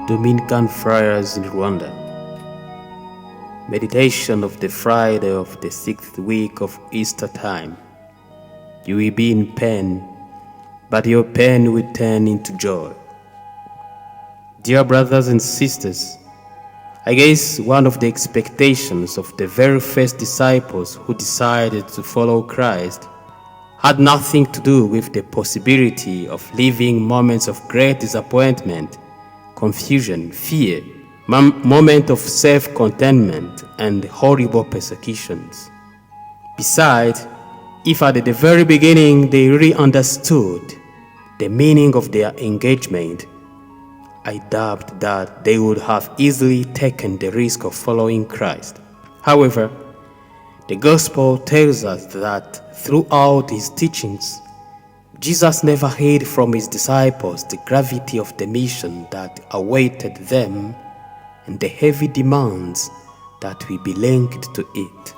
Dominican Friars in Rwanda. Meditation of the Friday of the 6th week of Easter time. You will be in pain, but your pain will turn into joy. Dear brothers and sisters, I guess one of the expectations of the very first disciples who decided to follow Christ had nothing to do with the possibility of living moments of great disappointment, confusion, fear, moments of self-containment, and horrible persecutions. Besides, if at the very beginning they really understood the meaning of their engagement, I doubt that they would have easily taken the risk of following Christ. However, the Gospel tells us that throughout his teachings, Jesus never hid from his disciples the gravity of the mission that awaited them and the heavy demands that will be linked to it.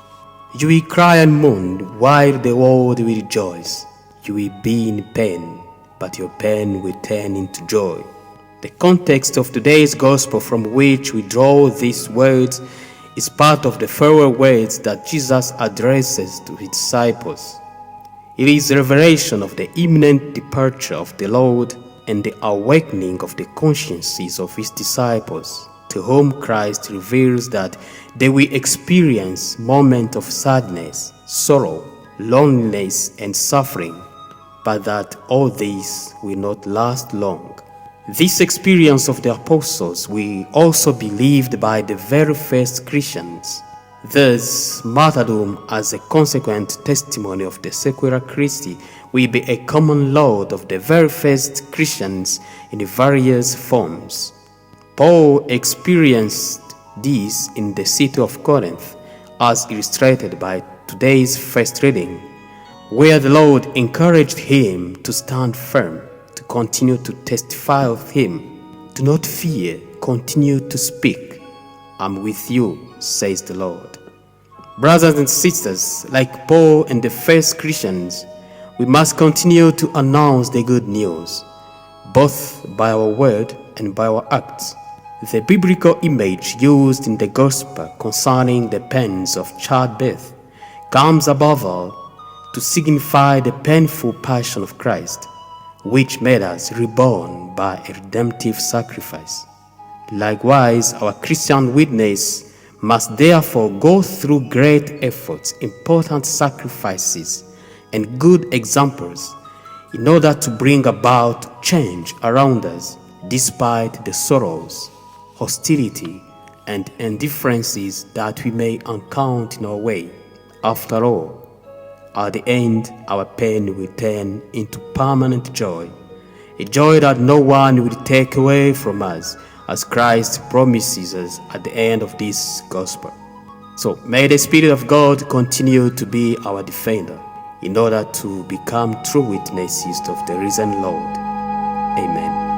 You will cry and mourn while the world will rejoice. You will be in pain, but your pain will turn into joy. The context of today's Gospel from which we draw these words is part of the farewell words that Jesus addresses to his disciples. It is the revelation of the imminent departure of the Lord and the awakening of the consciences of his disciples, to whom Christ reveals that they will experience moments of sadness, sorrow, loneliness, and suffering, but that all this will not last long. This experience of the apostles will also be lived by the very first Christians. Thus, martyrdom as a consequent testimony of the sequela Christi will be a common lot of the very first Christians in various forms. Paul experienced this in the city of Corinth, as illustrated by today's first reading, where the Lord encouraged him to stand firm, to continue to testify of him. Do not fear, continue to speak. I'm with you, says the Lord. Brothers and sisters, like Paul and the first Christians, we must continue to announce the good news, both by our word and by our acts. The biblical image used in the gospel concerning the pains of childbirth comes above all to signify the painful passion of Christ, which made us reborn by a redemptive sacrifice. Likewise, our Christian witness must therefore go through great efforts, important sacrifices, and good examples in order to bring about change around us despite the sorrows, hostility, and indifferences that we may encounter in our way. After all, at the end, our pain will turn into permanent joy, a joy that no one will take away from us, as Christ promises us at the end of this gospel. So may the Spirit of God continue to be our defender in order to become true witnesses of the risen Lord. Amen.